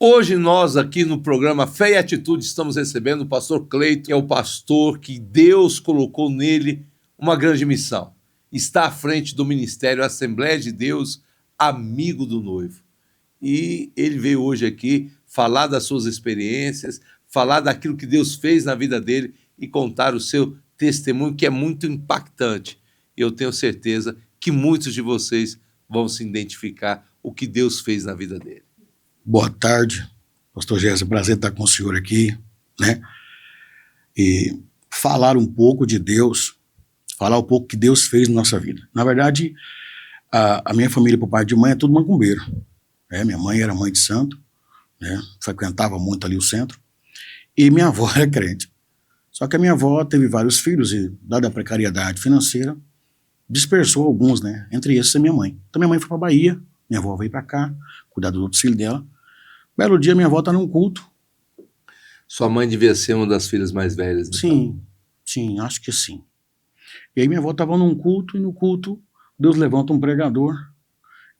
Hoje nós aqui no programa Fé e Atitude estamos recebendo o pastor Cleiton, que é o pastor que Deus colocou nele uma grande missão. Está à frente do ministério Assembleia de Deus, Amigo do Noivo. E ele veio hoje aqui falar das suas experiências, falar daquilo que Deus fez na vida dele e contar o seu testemunho, que é muito impactante. E eu tenho certeza que muitos de vocês vão se identificar o que Deus fez na vida dele. Boa tarde, pastor Gerson, prazer estar com o senhor aqui, né? E falar um pouco de Deus, falar um pouco que Deus fez na nossa vida. Na verdade, a minha família, por pai de mãe, é tudo macumbeiro. Minha mãe era mãe de santo, né? Frequentava muito ali o centro, e minha avó era crente. Só que a minha avó teve vários filhos e, dada a precariedade financeira, dispersou alguns, né? Entre esses a minha mãe. Então minha mãe foi para Bahia, minha avó veio para cá, cuidar dos outros filhos dela. Belo dia, minha avó está num culto. Sua mãe devia ser uma das filhas mais velhas, né? Sim, acho que sim. E aí minha avó estava num culto, e no culto Deus levanta um pregador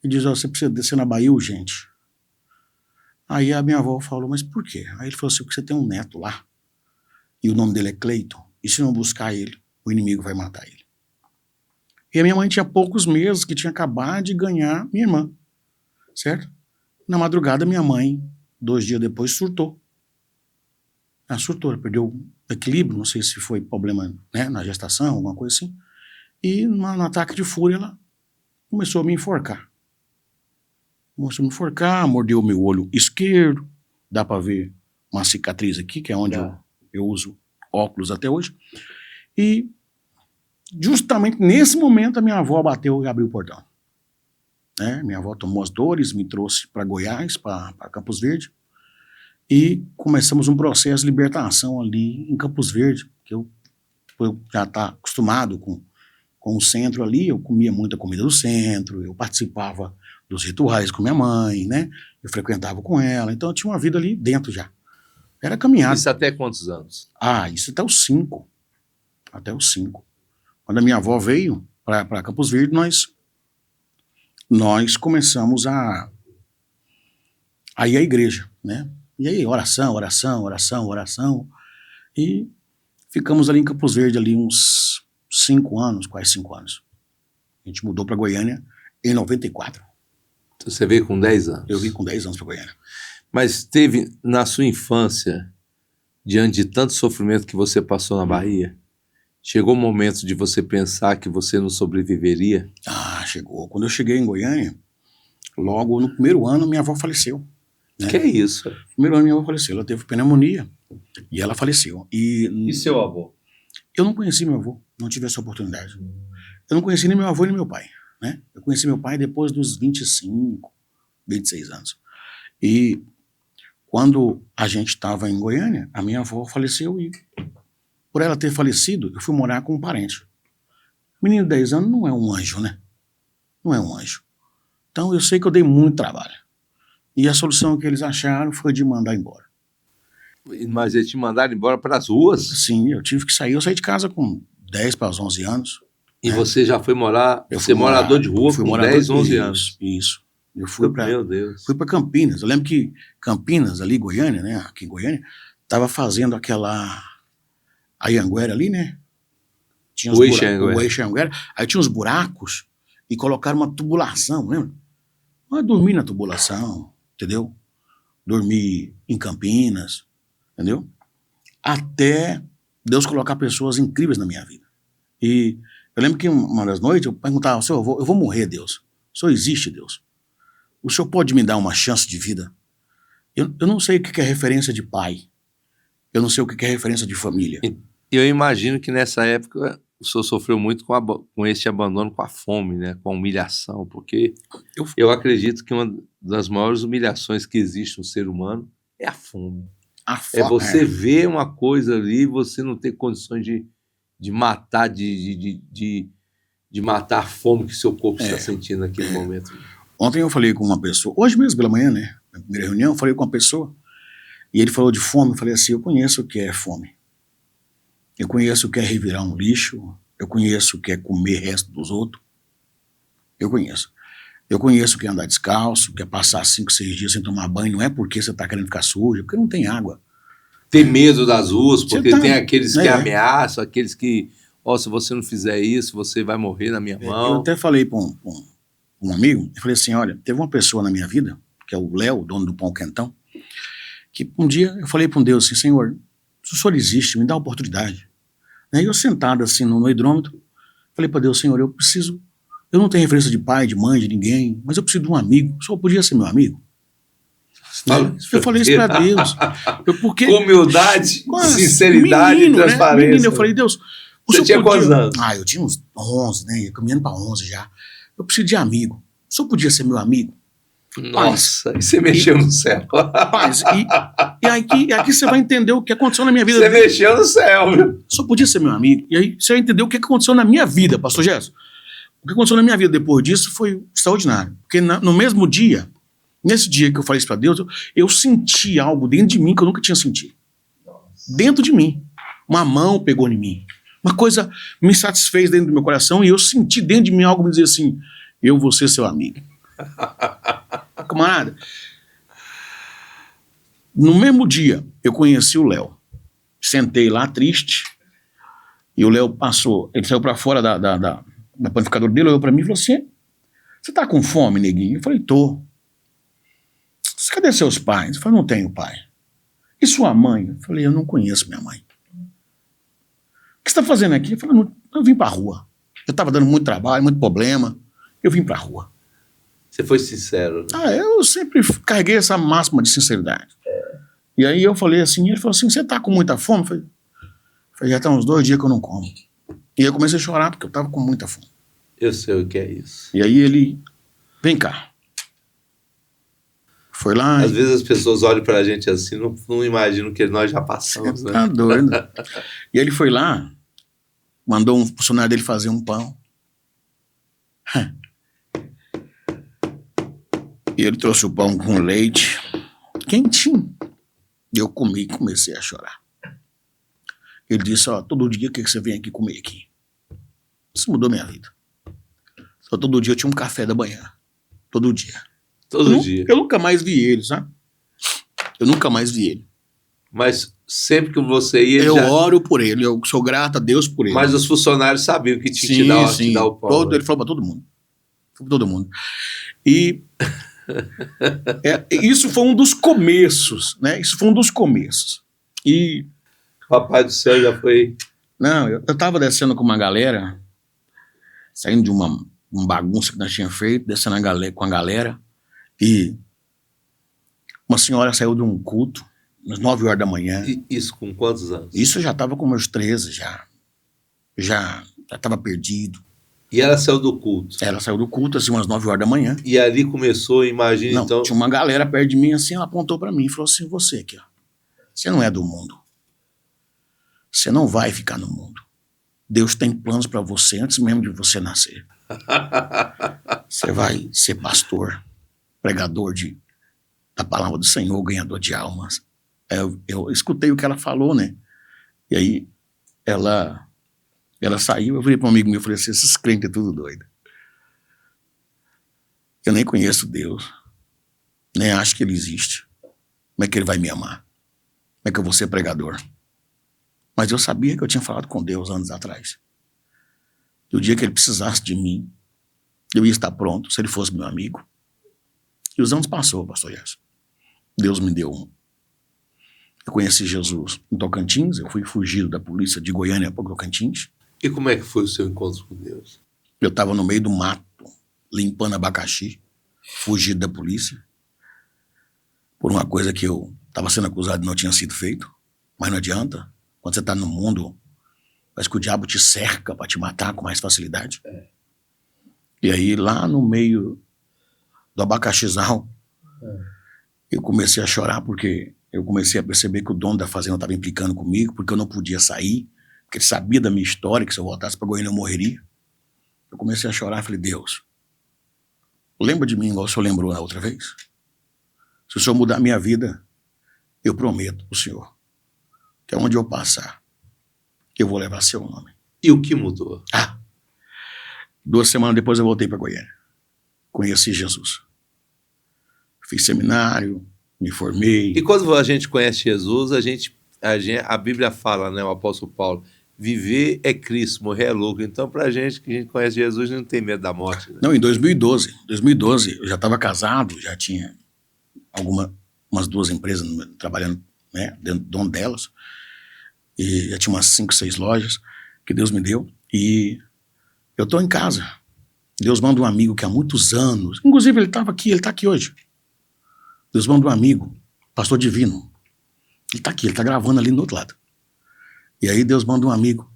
e diz, você precisa descer na Bahia urgente. Aí a minha avó falou, mas por quê? Aí ele falou assim, porque você tem um neto lá, e o nome dele é Cleiton, e se não buscar ele, o inimigo vai matar ele. E a minha mãe tinha poucos meses, que tinha acabado de ganhar minha irmã, certo? Na madrugada, minha mãe, 2 dias depois, surtou. Ela surtou, ela perdeu o equilíbrio, não sei se foi problema, né, na gestação, alguma coisa assim. E no ataque de fúria, ela começou a me enforcar. Começou a me enforcar, mordeu o meu olho esquerdo, dá pra ver uma cicatriz aqui, que é onde eu uso óculos até hoje. E justamente nesse momento, a minha avó bateu e abriu o portão. Minha avó tomou as dores, me trouxe para Goiás, para Campos Verde, e começamos um processo de libertação ali em Campos Verde, que eu já estava acostumado com o centro ali, eu comia muita comida do centro, eu participava dos rituais com minha mãe, né? Eu frequentava com ela, então eu tinha uma vida ali dentro já. Era caminhada. Isso até quantos anos? Isso até os 5. Até os 5. Quando a minha avó veio para Campos Verde, nós começamos a ir à igreja, né? E aí, oração, e ficamos ali em Campos Verde ali uns 5 anos, quase 5 anos. A gente mudou para Goiânia em 94. Então você veio com 10 anos? Eu vim com 10 anos para Goiânia. Mas teve, na sua infância, diante de tanto sofrimento que você passou na Bahia, chegou o momento de você pensar que você não sobreviveria? Chegou. Quando eu cheguei em Goiânia, logo no primeiro ano, minha avó faleceu. Né? Que é isso? No primeiro ano, minha avó faleceu. Ela teve pneumonia e ela faleceu. E seu avô? Eu não conheci meu avô, não tive essa oportunidade. Eu não conheci nem meu avô nem meu pai. Né? Eu conheci meu pai depois dos 25, 26 anos. E quando a gente estava em Goiânia, a minha avó faleceu e, por ela ter falecido, eu fui morar com um parente. Menino de 10 anos não é um anjo, né? Não é um anjo. Então eu sei que eu dei muito trabalho. E a solução que eles acharam foi de mandar embora. Mas eles te mandaram embora para as ruas? Sim, eu tive que sair. Eu saí de casa com 10 para os 11 anos. E você já foi morar, morador de rua com 10, 11 anos? Isso. Eu fui Meu Deus. Fui para Campinas. Eu lembro que Campinas, ali, Goiânia, né? Aqui em Goiânia, estava fazendo aquela Anhanguera ali, né? Tinha o Anhanguera. Aí tinha uns buracos e colocaram uma tubulação, lembra? Eu dormi na tubulação, entendeu? Dormi em Campinas, entendeu? Até Deus colocar pessoas incríveis na minha vida. E eu lembro que uma das noites eu perguntava ao Senhor, eu vou morrer, Deus. O Senhor existe, Deus? O Senhor pode me dar uma chance de vida? Eu não sei o que é referência de pai. Eu não sei o que é referência de família. E eu imagino que nessa época o senhor sofreu muito com esse abandono, com a fome, né? Com a humilhação, porque eu acredito que uma das maiores humilhações que existe no ser humano é a fome. É você ver uma coisa ali e você não ter condições de matar, de matar a fome que seu corpo está sentindo naquele momento. Ontem eu falei com uma pessoa, hoje mesmo pela manhã, né? Na primeira reunião, eu falei com uma pessoa e ele falou de fome. Eu falei assim, eu conheço o que é fome. Eu conheço o que é revirar um lixo. Eu conheço o que é comer resto dos outros. Eu conheço. Eu conheço quem andar descalço, quer passar 5, 6 dias sem tomar banho, não é porque você está querendo ficar sujo, é porque não tem água. Tem medo das ruas, porque tem aqueles que É. ameaçam, aqueles que, se você não fizer isso, você vai morrer na minha Eu mão. até falei para um amigo, eu falei assim, olha, teve uma pessoa na minha vida, que é o Léo, o dono do Pão Quentão, que um dia eu falei para um Deus assim, Senhor, se o Senhor existe, me dá a oportunidade. Aí eu sentado assim no hidrômetro, falei para Deus, Senhor, eu não tenho referência de pai, de mãe, de ninguém, mas eu preciso de um amigo, o Senhor podia ser meu amigo? Eu falei isso para Deus. Porque, com humildade, sinceridade menino, e transparência. Menino, eu falei, Deus... Você tinha quantos anos? Eu tinha uns 11, né? Ia caminhando para 11 já. Eu preciso de amigo. O senhor podia ser meu amigo? Nossa, e você mexeu no céu. Rapaz, e aqui você vai entender o que aconteceu na minha vida. Você mexeu no céu, viu? O senhor podia ser meu amigo. E aí você vai entender o que aconteceu na minha vida, pastor Gerson. O que aconteceu na minha vida depois disso foi extraordinário. Porque no mesmo dia, nesse dia que eu falei isso para Deus, eu senti algo dentro de mim que eu nunca tinha sentido. Nossa. Dentro de mim. Uma mão pegou em mim. Uma coisa me satisfez dentro do meu coração e eu senti dentro de mim algo me dizer assim, eu vou ser seu amigo. Camarada, no mesmo dia eu conheci o Léo. Sentei lá triste e o Léo passou, ele saiu para fora da panificadora dele, olhou para mim e falou assim, você tá com fome, neguinho? Eu falei, tô. Cadê seus pais? Eu falei, não tenho pai. E sua mãe? Eu falei, eu não conheço minha mãe. O que você está fazendo aqui? Eu falei, eu vim para a rua. Eu estava dando muito trabalho, muito problema. Eu vim para a rua. Você foi sincero, né? Eu sempre carreguei essa máxima de sinceridade. E aí eu falei assim, ele falou assim, você está com muita fome? Eu falei, já está uns 2 dias que eu não como. E eu comecei a chorar porque eu estava com muita fome. Eu sei o que é isso. E aí ele, vem cá. Foi lá. Às vezes as pessoas olham pra gente assim, não imaginam que nós já passamos, né? Tá doido. E ele foi lá, mandou um funcionário dele fazer um pão. E ele trouxe o pão com leite, quentinho. E eu comi e comecei a chorar. Ele disse, todo dia o que você vem aqui comer aqui? Isso mudou minha vida. Só todo dia eu tinha um café da manhã. Todo dia. Todo dia. Eu nunca mais vi ele, sabe? Eu nunca mais vi ele. Mas sempre que você ia... Eu oro por ele, eu sou grato a Deus por ele. Mas os funcionários sabiam que tinha que te dar o pão. Ele falou para todo mundo. Todo mundo. E isso foi um dos começos, né? Isso foi um dos começos. E... Papai do céu já foi... Não, eu estava descendo com uma galera, saindo de uma bagunça que nós tínhamos feito, descendo com a galera, e uma senhora saiu de um culto, às 9 horas da manhã. E isso com quantos anos? Isso eu já estava com meus 13, já estava perdido. E ela saiu do culto? Ela saiu do culto, assim, umas 9 horas da manhã. E ali começou, imagina, não, então... tinha uma galera perto de mim, assim, ela apontou para mim e falou assim, você aqui, ó, você não é do mundo. Você não vai ficar no mundo. Deus tem planos para você antes mesmo de você nascer. Você vai ser pastor, pregador da palavra do Senhor, ganhador de almas. Eu escutei o que ela falou, né? E aí ela saiu, eu virei para um amigo meu e falei assim, esses crentes é tudo doido. Eu nem conheço Deus, nem acho que ele existe. Como é que ele vai me amar? Como é que eu vou ser pregador? Mas eu sabia que eu tinha falado com Deus anos atrás. E o dia que ele precisasse de mim, eu ia estar pronto, se ele fosse meu amigo. E os anos passou, pastor Gerson. Deus me deu Eu conheci Jesus em Tocantins, eu fui fugido da polícia de Goiânia para Tocantins. E como é que foi o seu encontro com Deus? Eu estava no meio do mato, limpando abacaxi, fugido da polícia, por uma coisa que eu estava sendo acusado e não tinha sido feito. Mas não adianta. Quando você está no mundo, parece que o diabo te cerca para te matar com mais facilidade. E aí, lá no meio do abacaxizal, eu comecei a chorar porque eu comecei a perceber que o dono da fazenda estava implicando comigo, porque eu não podia sair, porque ele sabia da minha história, que se eu voltasse para Goiânia eu morreria. Eu comecei a chorar e falei, Deus, lembra de mim igual o Senhor lembrou na outra vez? Se o Senhor mudar a minha vida, eu prometo para o Senhor que aonde eu passar, eu vou levar seu nome. E o que mudou? 2 semanas depois eu voltei para Goiânia. conheci Jesus. Fiz seminário, me formei. E quando a gente conhece Jesus, a Bíblia fala, né, o apóstolo Paulo, viver é Cristo, morrer é lucro. Então, pra gente que a gente conhece Jesus, não tem medo da morte. Né? Não, em 2012, eu já estava casado, já tinha umas 2 empresas trabalhando, né, dono delas, e já tinha umas 5, 6 lojas que Deus me deu, e eu estou em casa. Deus manda um amigo que há muitos anos, inclusive ele estava aqui, ele está aqui hoje. Deus manda um amigo, pastor Divino. Ele está aqui, ele está gravando ali no outro lado. E aí Deus manda um amigo,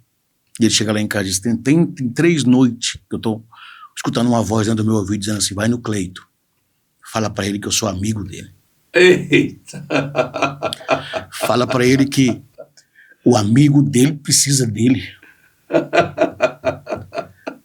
e ele chega lá em casa e diz, tem 3 noites que eu estou escutando uma voz dentro do meu ouvido dizendo assim, vai no Cleito, fala para ele que eu sou amigo dele. Eita! Fala para ele que o amigo dele precisa dele.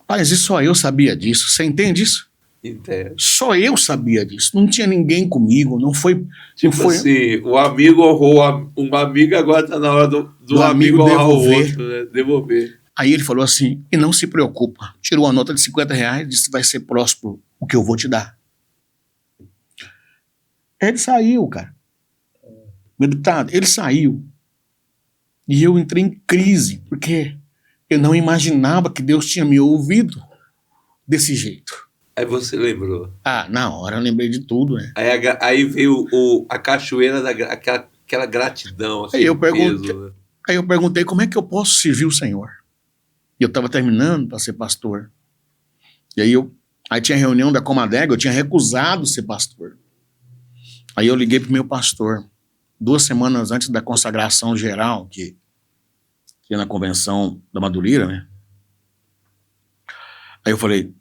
Mas e só eu sabia disso, você entende isso? Entendo. Só eu sabia disso, não tinha ninguém comigo, não foi... Tipo não foi assim, o amigo honrou um amigo, agora tá na hora do amigo honrar o outro, né? Devolver. Aí ele falou assim, e não se preocupa, tirou uma nota de R$50 e disse, vai ser próspero o que eu vou te dar. Ele saiu, cara. Meu deputado, ele saiu. E eu entrei em crise, porque eu não imaginava que Deus tinha me ouvido desse jeito. Aí você lembrou. Ah, na hora eu lembrei de tudo, né? Aí veio a cachoeira, aquela gratidão. Assim, Aí eu peso, né? perguntei como é que eu posso servir o Senhor. E eu estava terminando para ser pastor. E aí tinha reunião da Comadega, eu tinha recusado ser pastor. Aí eu liguei pro meu pastor, 2 semanas antes da consagração geral, que é na convenção da Madureira, né? Aí eu falei,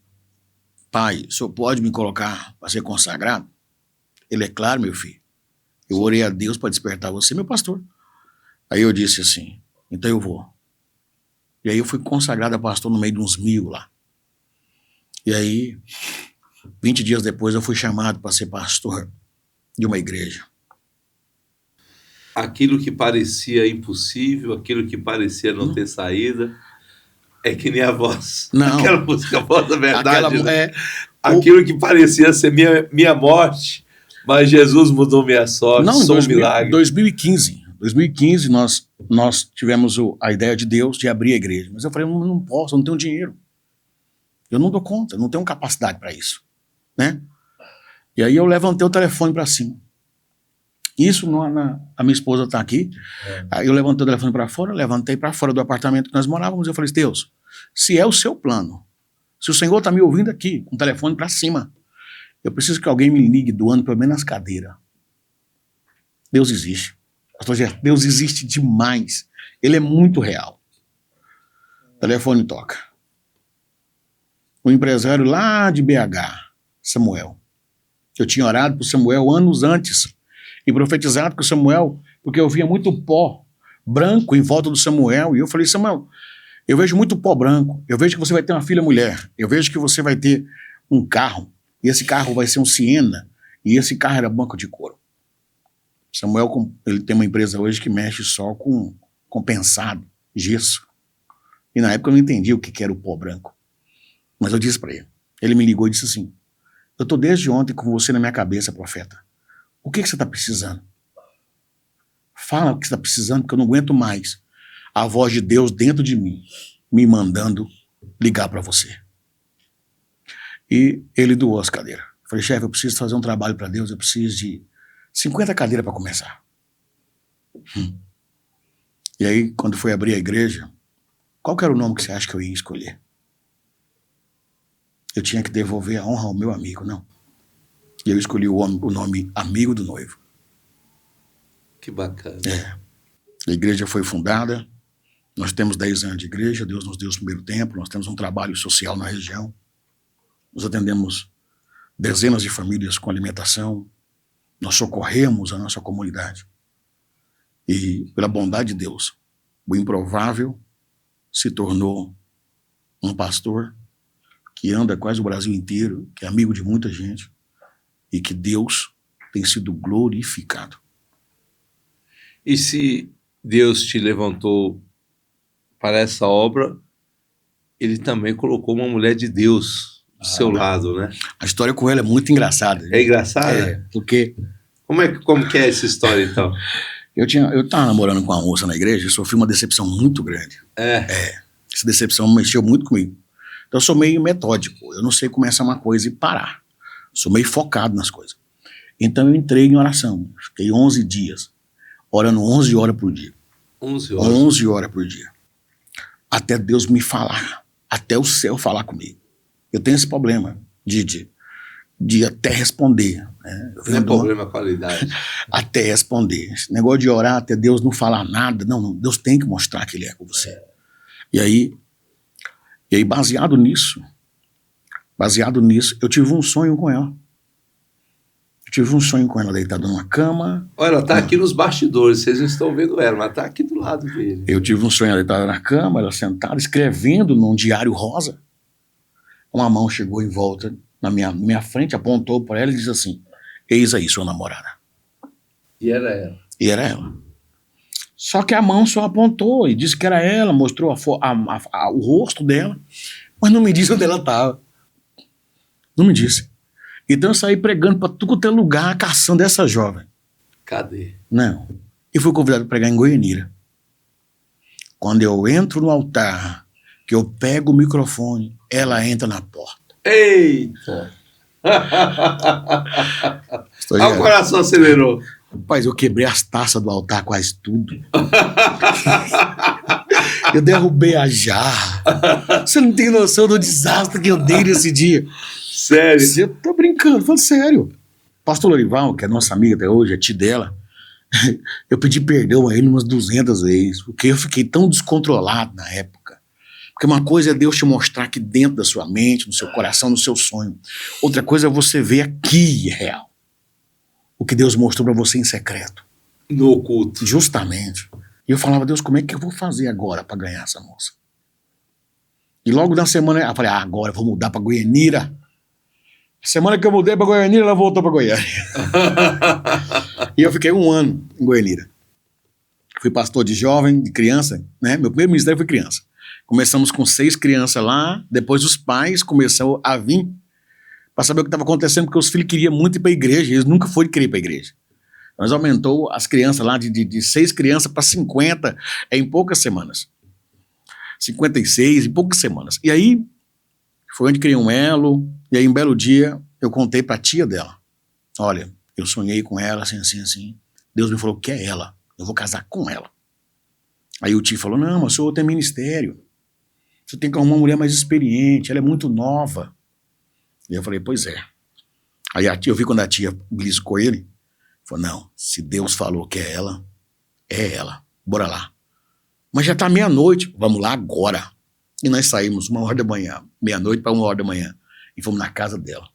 pai, o senhor pode me colocar para ser consagrado? Ele, é claro, meu filho. Eu orei a Deus para despertar você, meu pastor. Aí eu disse assim, então eu vou. E aí eu fui consagrado a pastor no meio de uns 1000 lá. E aí, 20 dias depois, eu fui chamado para ser pastor de uma igreja. Aquilo que parecia impossível, aquilo que parecia não ter saída, é que nem a voz. Não. Aquela música, a voz da verdade. Né? Aquilo que parecia ser minha morte, mas Jesus mudou minha sorte, não, sou um milagre. 2015 nós tivemos a ideia de Deus de abrir a igreja. Mas eu falei, não posso, eu não tenho dinheiro. Eu não dou conta, eu não tenho capacidade para isso. Né? E aí eu levantei o telefone para cima. Isso, a minha esposa está aqui. Aí eu levantei o telefone para fora, levantei para fora do apartamento que nós morávamos. Eu falei, Deus, se é o seu plano, se o Senhor está me ouvindo aqui, com o telefone para cima, eu preciso que alguém me ligue doando pelo menos as cadeiras. Deus existe. Pastor Gerson, Deus existe demais. Ele é muito real. O telefone toca. Um empresário lá de BH, Samuel. Eu tinha orado por Samuel anos antes e profetizado com Samuel, porque eu via muito pó branco em volta do Samuel. E eu falei, Samuel, eu vejo muito pó branco. Eu vejo que você vai ter uma filha mulher. Eu vejo que você vai ter um carro. E esse carro vai ser um Siena. E esse carro era banco de couro. Samuel, ele tem uma empresa hoje que mexe só com compensado, gesso. E na época eu não entendi o que era o pó branco. Mas eu disse para ele. Ele me ligou e disse assim, eu estou desde ontem com você na minha cabeça, profeta. O que você está precisando? Fala o que você está precisando, porque eu não aguento mais a voz de Deus dentro de mim, me mandando ligar para você. E ele doou as cadeiras. Eu falei, chefe, eu preciso fazer um trabalho para Deus, eu preciso de 50 cadeiras para começar. E aí, quando foi abrir a igreja, qual que era o nome que você acha que eu ia escolher? Eu tinha que devolver a honra ao meu amigo, não. E eu escolhi o nome Amigo do Noivo. Que bacana. A igreja foi fundada, nós temos 10 anos de igreja, Deus nos deu o primeiro templo, nós temos um trabalho social na região, nós atendemos dezenas de famílias com alimentação, nós socorremos a nossa comunidade. E, pela bondade de Deus, o improvável se tornou um pastor que anda quase o Brasil inteiro, que é amigo de muita gente, e que Deus tem sido glorificado. E se Deus te levantou para essa obra, Ele também colocou uma mulher de Deus do seu lado, né? A história com ela é muito engraçada. É engraçado? Porque... Como que é essa história, então? Eu tava namorando com uma moça na igreja e sofri uma decepção muito grande. Essa decepção mexeu muito comigo. Então eu sou meio metódico. Eu não sei começar uma coisa e parar. Sou meio focado nas coisas. Então eu entrei em oração. Fiquei 11 dias. Orando 11 horas por dia. 11 horas? 11 horas por dia. Até Deus me falar. Até o céu falar comigo. Eu tenho esse problema de até responder. Né? Não é problema a qualidade. Até responder. Esse negócio de orar até Deus não falar nada. Não, Deus tem que mostrar que Ele é com você. E aí, baseado nisso, eu tive um sonho com ela. Eu tive um sonho com ela deitada numa cama. Olha, ela tá aqui nos bastidores, vocês não estão vendo ela, mas tá aqui do lado dele. Eu tive um sonho deitada na cama, ela sentada, escrevendo num diário rosa. Uma mão chegou em volta na minha frente, apontou para ela e disse assim: eis aí sua namorada. E era ela. E era ela. Só que a mão só apontou e disse que era ela, mostrou o rosto dela, mas não me disse onde ela estava. Não me disse. Então eu saí pregando para tudo quanto é lugar, caçando essa jovem. Cadê? Não. E fui convidado para pregar em Goianira. Quando eu entro no altar, que eu pego o microfone, ela entra na porta. Eita! O coração acelerou. Rapaz, eu quebrei as taças do altar, quase tudo. Eu derrubei a jarra. Você não tem noção do desastre que eu dei nesse dia. Sério? Você tá brincando, falando sério. Pastor Lorival, que é nossa amiga até hoje, é tia dela, eu pedi perdão a ele umas 200 vezes, porque eu fiquei tão descontrolado na época. Porque uma coisa é Deus te mostrar aqui dentro da sua mente, no seu coração, no seu sonho. Outra coisa é você ver aqui real o que Deus mostrou para você em secreto. No oculto. Justamente. E eu falava: Deus, como é que eu vou fazer agora para ganhar essa moça? E logo na semana eu falei: agora eu vou mudar para Goianira. A semana que eu mudei para Goianira, ela voltou para Goiânia. E eu fiquei 1 ano em Goianira. Fui pastor de jovem, de criança, né? Meu primeiro ministério foi criança. Começamos com 6 crianças lá, depois os pais começaram a vir para saber o que estava acontecendo, porque os filhos queriam muito ir para a igreja, eles nunca foram querer ir para a igreja. Nós aumentou as crianças lá de 6 crianças para 50 em poucas semanas. 56 em poucas semanas. E aí, foi onde criei um elo, e aí um belo dia eu contei para a tia dela: olha, eu sonhei com ela assim, assim, assim. Deus me falou que é ela, eu vou casar com ela. Aí o tio falou: não, mas o senhor tem ministério. Você tem que arrumar uma mulher mais experiente, ela é muito nova. E eu falei: pois é. Aí eu vi quando a tia beliscou ele, falou: não, se Deus falou que é ela, bora lá. Mas já tá meia-noite, vamos lá agora. E nós saímos 1h da manhã, meia-noite para 1h da manhã, e fomos na casa dela.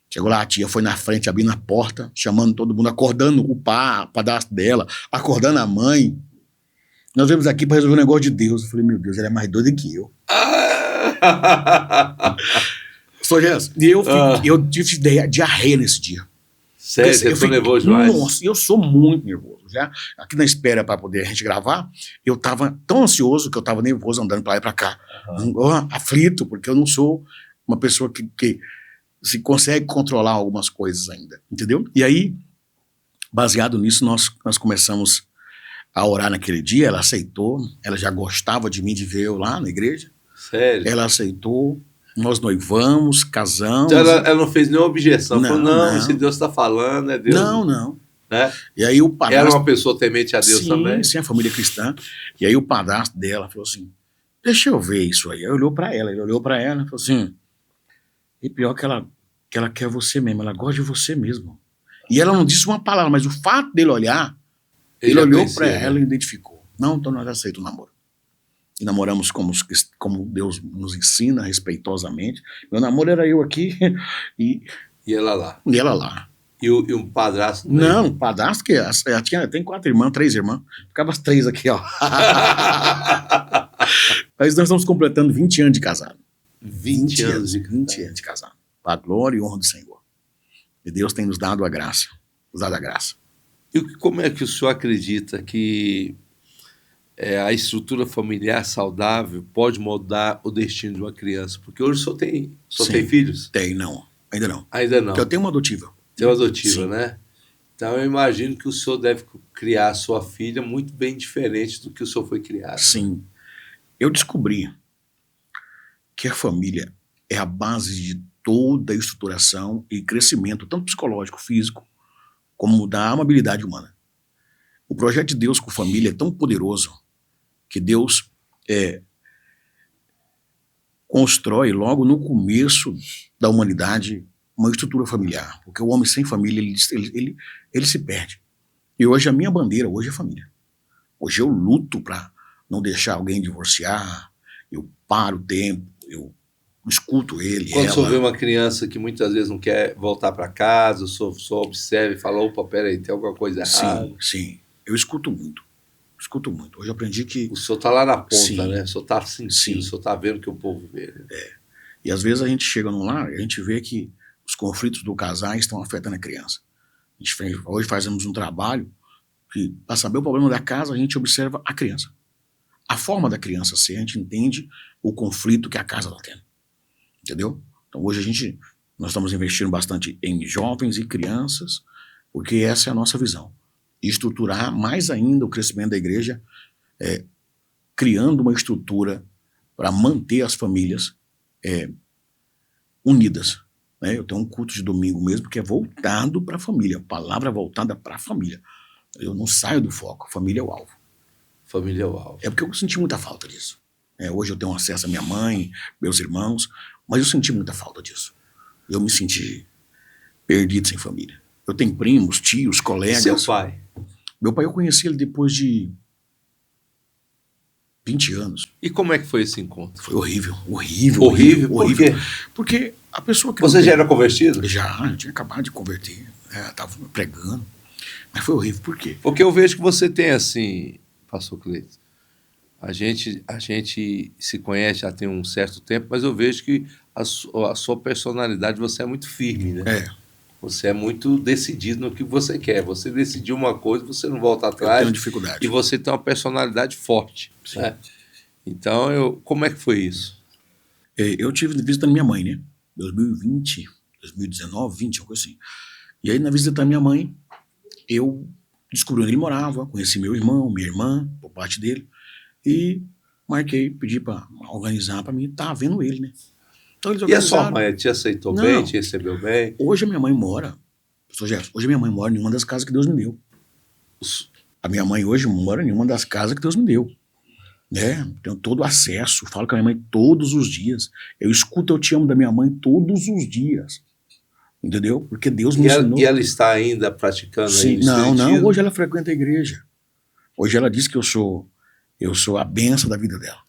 Chegou lá, a tia foi na frente, abrindo a porta, chamando todo mundo, acordando o padrasto dela, acordando a mãe. Nós viemos aqui para resolver um negócio de Deus. Eu falei: meu Deus, ela é mais doida que eu. Sou Jess, e eu tive diarreia nesse dia. Sério, você ficou nervoso demais? Nossa, eu sou muito nervoso. Já aqui na espera para poder a gente gravar, eu estava tão ansioso que eu estava nervoso andando para lá e para cá. Aflito, porque eu não sou uma pessoa que se consegue controlar algumas coisas ainda, entendeu? E aí, baseado nisso, nós começamos a orar naquele dia. Ela aceitou, ela já gostava de mim, de ver eu lá na igreja. Sério? Ela aceitou, nós noivamos, casamos. Ela não fez nenhuma objeção, falou: não, se Deus está falando, é Deus. Não. Né? E aí o padrasto... Era uma pessoa temente a Deus também? Sim, a família cristã. E aí o padrasto dela falou assim: deixa eu ver isso aí. Ele olhou pra ela e falou assim: e pior que ela quer você mesmo, ela gosta de você mesmo. E ela não disse uma palavra, mas o fato dele olhar, ele olhou pra ela e identificou. Não, então nós aceitamos o namoro. E namoramos como Deus nos ensina, respeitosamente. Meu namoro era eu aqui e ela lá. E ela lá. E um padrasto? Não, um padrasto que ela tem 4 irmãs, 3 irmãs. Ficava as 3 aqui, ó. Mas nós estamos completando 20 anos de casado. 20 anos de casado. Para a glória e honra do Senhor. E Deus tem nos dado a graça. Nos dado a graça. E como é que o senhor acredita que a estrutura familiar saudável pode moldar o destino de uma criança? Porque hoje só tem filhos? Tem, não. Ainda não. Ainda não. Porque eu tenho uma adotiva. Tem uma adotiva, Sim. né? Então eu imagino que o senhor deve criar a sua filha muito bem diferente do que o senhor foi criado. Sim. Eu descobri que a família é a base de toda a estruturação e crescimento, tanto psicológico, físico, como da amabilidade humana. O projeto de Deus com família é tão poderoso que Deus constrói logo no começo da humanidade uma estrutura familiar, porque o homem sem família, ele se perde. E hoje a minha bandeira hoje é família. Hoje eu luto para não deixar alguém divorciar, eu paro o tempo, eu escuto ele, Quando o senhor ela. vê uma criança que muitas vezes não quer voltar para casa, o senhor só observa e fala, opa, peraí, tem alguma coisa errada. Sim, sim. Eu escuto muito. Escuto muito. Hoje eu aprendi que... O senhor está lá na ponta, Sim. né? O senhor está sentindo, Sim. o senhor está vendo o que o povo vê. Né? E às vezes a gente chega num lar e a gente vê que os conflitos do casal estão afetando a criança. Hoje fazemos um trabalho que, para saber o problema da casa, a gente observa a criança. A forma da criança ser, a gente entende o conflito que a casa está tendo. Entendeu? Então hoje nós estamos investindo bastante em jovens e crianças, porque essa é a nossa visão. E estruturar mais ainda o crescimento da igreja, criando uma estrutura para manter as famílias unidas. Né? Eu tenho um culto de domingo mesmo que é voltado para a família, palavra voltada para a família. Eu não saio do foco, família é o alvo. Família é o alvo. É porque eu senti muita falta disso. Hoje eu tenho acesso à minha mãe, meus irmãos, mas eu senti muita falta disso. Eu me senti perdido sem família. Eu tenho primos, tios, colegas. Seu pai? Meu pai eu conheci ele depois de 20 anos. E como é que foi esse encontro? Foi horrível, horrível. Horrível? Por quê? Porque a pessoa que... Você já era convertido? Já, eu tinha acabado de converter. Estava pregando. Mas foi horrível, por quê? Porque eu vejo que você tem assim, pastor Cleiton, a gente se conhece já tem um certo tempo, mas eu vejo que a sua personalidade, você é muito firme, né? Você é muito decidido no que você quer. Você decidiu uma coisa, você não volta atrás. Eu tenho dificuldade. E você tem uma personalidade forte. Sim. Né? Então, como é que foi isso? Eu tive visita da minha mãe, né? 2020, 2019, 20, uma coisa assim. E aí, na visita da minha mãe, eu descobri onde ele morava, conheci meu irmão, minha irmã, por parte dele, e marquei, pedi para organizar para mim estar vendo ele, né? Então, eles e a sua organizaram. mãe te aceitou bem, te recebeu bem? Hoje a minha mãe mora, professor Jefferson, hoje a minha mãe mora em uma das casas que Deus me deu. A minha mãe hoje mora em uma das casas que Deus me deu. Né? Tenho todo o acesso, falo com a minha mãe todos os dias. Eu escuto Eu Te Amo da minha mãe todos os dias. Entendeu? Porque Deus me ensinou. E ela está ainda praticando? Sim, ainda não, hoje ela frequenta a igreja. Hoje ela diz que eu sou a bênção da vida dela.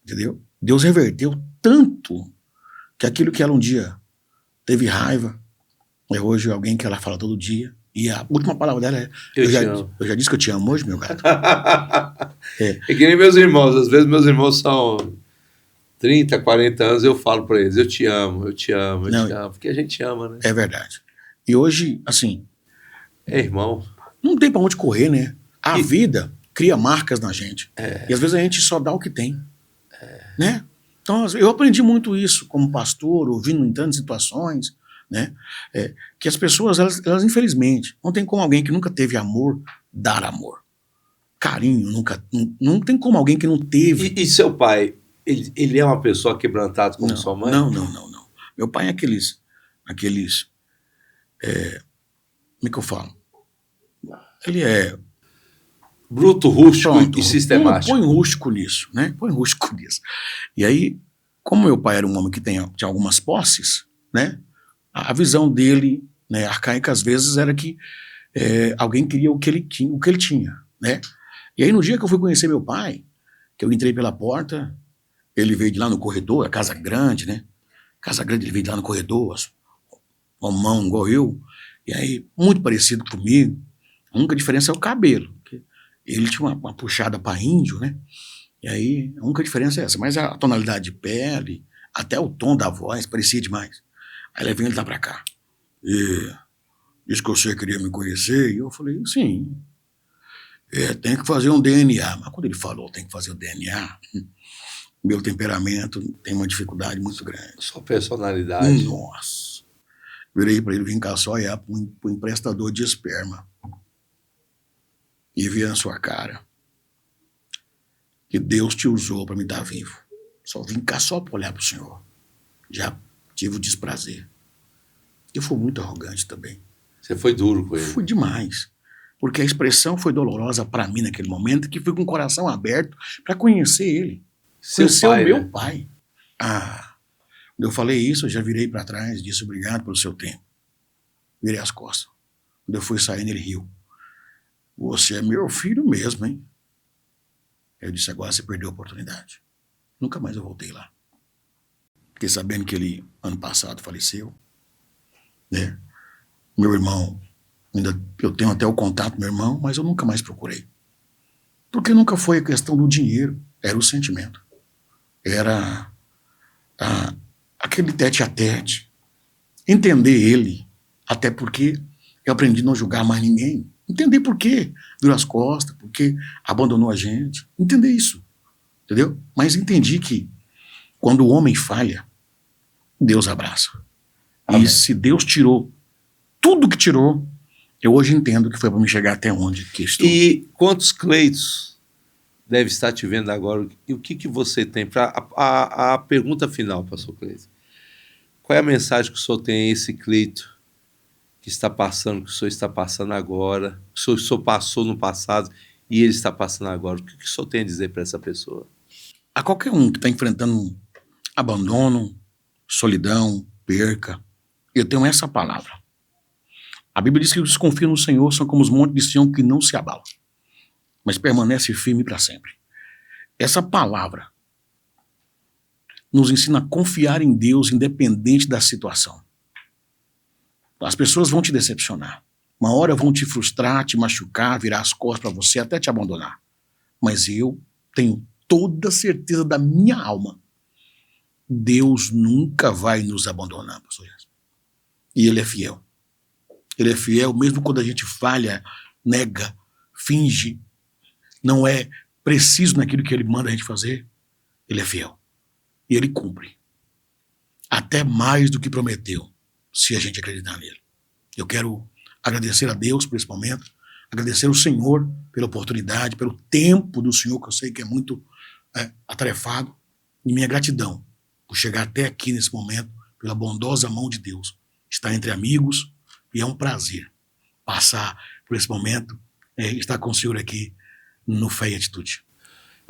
Entendeu? Deus reverteu tanto que aquilo que ela um dia teve raiva, hoje é alguém que ela fala todo dia. E a última palavra dela é: eu já disse que eu te amo hoje, meu gato. É que nem meus irmãos. Às vezes meus irmãos são 30, 40 anos, eu falo para eles: eu te amo, eu te amo, eu te amo. Porque a gente ama, né? É verdade. E hoje, assim... É irmão. Não tem para onde correr, né? A vida cria marcas na gente. E às vezes a gente só dá o que tem. Né? Então, eu aprendi muito isso como pastor, ouvindo em tantas situações, né? Que as pessoas, elas infelizmente, não tem como alguém que nunca teve amor dar amor. Carinho, não tem como alguém que não teve. E seu pai, ele é uma pessoa quebrantada como sua mãe? Não. Meu pai é aqueles como é que eu falo? Ele é bruto, rústico pronto, e sistemático. Põe rústico nisso, né? Põe rústico nisso. E aí, como meu pai era um homem que tinha algumas posses, né? A visão dele, né, arcaica às vezes, era que alguém queria o que ele tinha, né? E aí no dia que eu fui conhecer meu pai, que eu entrei pela porta, ele veio de lá no corredor, a casa grande, né? Casa grande, ele veio de lá no corredor, homão igual eu, e aí muito parecido comigo. A única diferença é o cabelo. Ele tinha uma puxada para índio, né? E aí a única diferença é essa, mas a tonalidade de pele, até o tom da voz, parecia demais. Aí ele veio lá pra cá. E disse que você queria me conhecer. E eu falei, sim. Tem que fazer um DNA. Mas quando ele falou tem que fazer o DNA, meu temperamento tem uma dificuldade muito grande. Sua personalidade. Nossa. Virei para ele, vem cá só olhar para um emprestador de esperma. E ver na sua cara que Deus te usou para me dar vivo. Só vim cá só para olhar para o Senhor. Já tive o desprazer. Eu fui muito arrogante também. Você foi duro com ele. Fui demais. Porque a expressão foi dolorosa para mim naquele momento, que fui com o coração aberto para conhecer ele. Conhecer o meu pai. Quando eu falei isso, eu já virei para trás, disse obrigado pelo seu tempo. Virei as costas. Quando eu fui saindo, ele riu. Você é meu filho mesmo, hein? Eu disse, agora você perdeu a oportunidade. Nunca mais eu voltei lá. Fiquei sabendo que ele, ano passado, faleceu. Né? Meu irmão, eu tenho até o contato do meu irmão, mas eu nunca mais procurei. Porque nunca foi a questão do dinheiro, era o sentimento. Era aquele tete a tete. Entender ele, até porque eu aprendi a não julgar mais ninguém. Entender por quê virou as costas, por que abandonou a gente. Entender isso, entendeu? Mas entendi que quando o homem falha, Deus abraça. Amém. E se Deus tirou tudo que tirou, eu hoje entendo que foi para me chegar até onde que estou. E quantos Cleitos deve estar te vendo agora? E o que você tem para a pergunta final, pastor Cleito? Qual é a mensagem que o senhor tem a esse Cleito que está passando, que o senhor está passando agora, que o senhor passou no passado e ele está passando agora? O que o senhor tem a dizer para essa pessoa? A qualquer um que está enfrentando abandono, solidão, perca, eu tenho essa palavra. A Bíblia diz que os que confiam no Senhor são como os montes de Sião que não se abalam, mas permanece firme para sempre. Essa palavra nos ensina a confiar em Deus independente da situação. As pessoas vão te decepcionar. Uma hora vão te frustrar, te machucar, virar as costas para você, até te abandonar. Mas eu tenho toda certeza da minha alma. Deus nunca vai nos abandonar, pastor Jesus. E Ele é fiel. Ele é fiel mesmo quando a gente falha, nega, finge, não é preciso naquilo que Ele manda a gente fazer. Ele é fiel. E Ele cumpre. Até mais do que prometeu, se a gente acreditar nele. Eu quero agradecer a Deus por esse momento, agradecer ao Senhor pela oportunidade, pelo tempo do Senhor, que eu sei que é muito atarefado, e minha gratidão por chegar até aqui nesse momento, pela bondosa mão de Deus. Estar entre amigos, e é um prazer passar por esse momento, estar com o Senhor aqui no Fé e Atitude.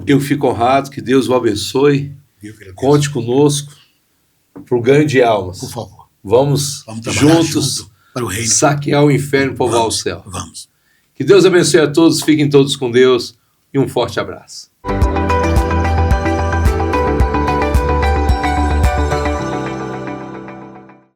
Eu fico honrado, que Deus o abençoe, conte conosco para o ganho de almas. Por favor. Vamos juntos para o reino. Saquear o inferno e povoar o céu. Vamos. Que Deus abençoe a todos, fiquem todos com Deus e um forte abraço.